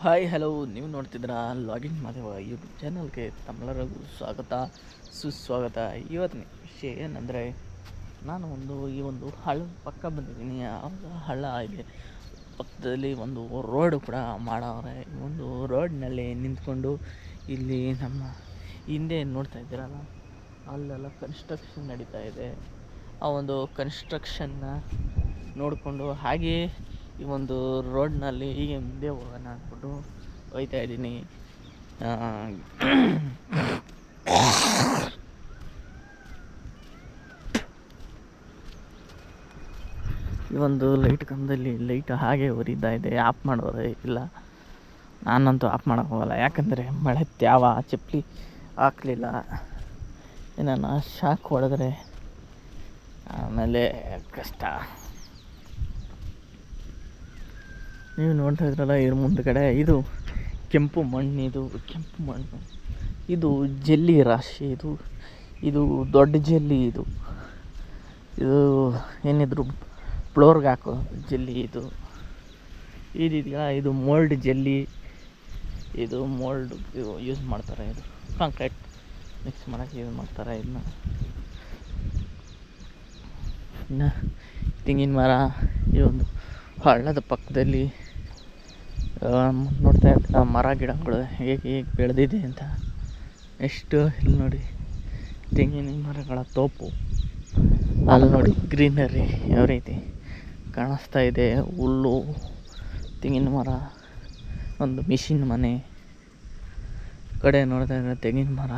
Hi hello, ನೀವು ನೋಡ್ತಿದ್ದೀರಾ login Madeva YouTube ಚಾನಲ್ಗೆ ತಮ್ಮೆಲ್ಲರಿಗೂ ಸ್ವಾಗತ ಸುಸ್ವಾಗತ. ಇವತ್ತಿನ ವಿಷಯ ಏನಂದರೆ, ನಾನು ಈ ಒಂದು ಹಳ್ಳದ ಪಕ್ಕ ಬಂದಿದ್ದೀನಿ. ಆವಾಗ ಹಳ್ಳ ಇದೆ, ಪಕ್ಕದಲ್ಲಿ ಒಂದು ರೋಡ್ ಕೂಡ ಮಾಡವ್ರೆ. ಈ ಒಂದು ರೋಡ್ನಲ್ಲಿ ನಿಂತ್ಕೊಂಡು ಇಲ್ಲಿ ನಮ್ಮ ಹಿಂದೆ ನೋಡ್ತಾ ಇದ್ದೀರಲ್ಲ, ಅಲ್ಲೆಲ್ಲ ಕನ್ಸ್ಟ್ರಕ್ಷನ್ ನಡೀತಾ ಇದೆ. ಆ ಒಂದು ಕನ್ಸ್ಟ್ರಕ್ಷನ್ನ ನೋಡಿಕೊಂಡು ಹಾಗೆಯೇ ಈ ಒಂದು ರೋಡ್ನಲ್ಲಿ ಹೀಗೆ ಮುಂದೆ ಹೋಗೋಣ ಅಂದ್ಬಿಟ್ಟು ಹೋಗ್ತಾ ಇದ್ದೀನಿ. ಈ ಒಂದು ಲೈಟ್ ಕಂಬದಲ್ಲಿ ಲೈಟ್ ಹಾಗೆ ಉರಿತಾ ಇದೆ. ಆಫ್ ಮಾಡೋರೆ ಇಲ್ಲ, ನಾನಂತೂ ಆಫ್ ಮಾಡೋಕೆ ಹೋಗಲ್ಲ. ಯಾಕಂದರೆ ಮಳೆ ತ್ಯಾವ ಚಪ್ಪಲಿ ಹಾಕಲಿಲ್ಲ, ಏನಾನ ಶಾಕ್ ಹೊಡೆದ್ರೆ ಆಮೇಲೆ ಕಷ್ಟ. ನೀವು ನೋಡ್ತಾ ಇದ್ರಲ್ಲ, ಇದ್ರ ಮುಂದ್ಗಡೆ ಇದು ಕೆಂಪು ಮಣ್ಣು. ಇದು ಜಲ್ಲಿ ರಾಶಿ. ಇದು ದೊಡ್ಡ ಜಲ್ಲಿ. ಇದು ಏನಿದ್ರು ಫ್ಲೋರ್ಗೆ ಹಾಕೋ ಜಲ್ಲಿ. ಇದೆಯಲ್ಲ, ಇದು ಮೋಲ್ಡ್ ಜಲ್ಲಿ. ಇದು ಮೋಲ್ಡ್ ಯೂಸ್ ಮಾಡ್ತಾರೆ. ಇದು ಕಾಂಕ್ರೀಟ್ ಮಿಕ್ಸ್ ಮಾಡೋಕ್ಕೆ ಯೂಸ್ ಮಾಡ್ತಾರೆ. ಇನ್ನು ತೆಂಗಿನ ಮರ ಈ ಒಂದು ಹಳ್ಳದ ಪಕ್ಕದಲ್ಲಿ ನೋಡ್ತಾ ಇರ್ತಾರೆ ಮರ ಗಿಡಗಳು ಹೇಗೆ ಬೆಳೆದಿದೆ ಅಂತ. ಎಷ್ಟು ಇಲ್ಲಿ ನೋಡಿ, ತೆಂಗಿನ ಮರಗಳ ತೋಪು. ಅಲ್ಲಿ ನೋಡಿ ಗ್ರೀನರಿ ಯಾವ ರೀತಿ ಕಾಣಿಸ್ತಾ ಇದೆ. ಹುಲ್ಲು, ತೆಂಗಿನ ಮರ, ಒಂದು ಮಿಷಿನ್ ಮನೆ. ಕಡೆ ನೋಡ್ತಾ ಇದ್ದಾರೆ ತೆಂಗಿನ ಮರ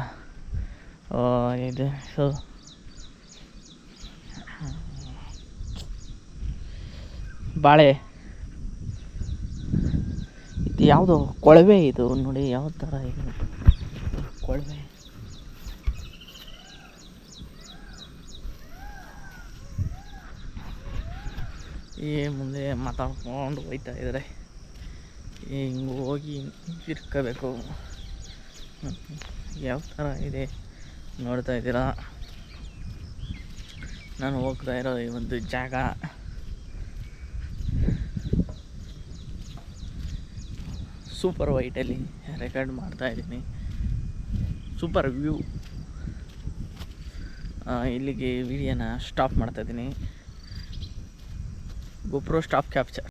ಇದೆ. ಸೊ ಬಾಳೆ, ಇದು ಯಾವುದೋ ಕೊಳವೆ. ಇದು ನೋಡಿ ಯಾವ ಥರ ಇದೆ ಕೊಳವೆ. ಈ ಮುಂದೆ ಮಾತಾಡ್ಕೊಂಡು ಹೋಗ್ತಾ ಇದ್ದಾರೆ. ಹಿಂಗೆ ಹೋಗಿ ತಿರ್ಕೋಬೇಕು. ಯಾವ ಥರ ಇದೆ ನೋಡ್ತಾ ಇದ್ದೀರಾ. ನಾನು ಹೋಗ್ತಾ ಇರೋ ಈ ಒಂದು ಜಾಗ ಸೂಪರ್ ವೈಟಲ್ಲಿ ರೆಕಾರ್ಡ್ ಮಾಡ್ತಾ ಇದ್ದೀನಿ. Super view. ಇಲ್ಲಿಗೆ ವಿಡಿಯೋನ ಸ್ಟಾಪ್ ಮಾಡ್ತಾಯಿದ್ದೀನಿ. GoPro stop capture.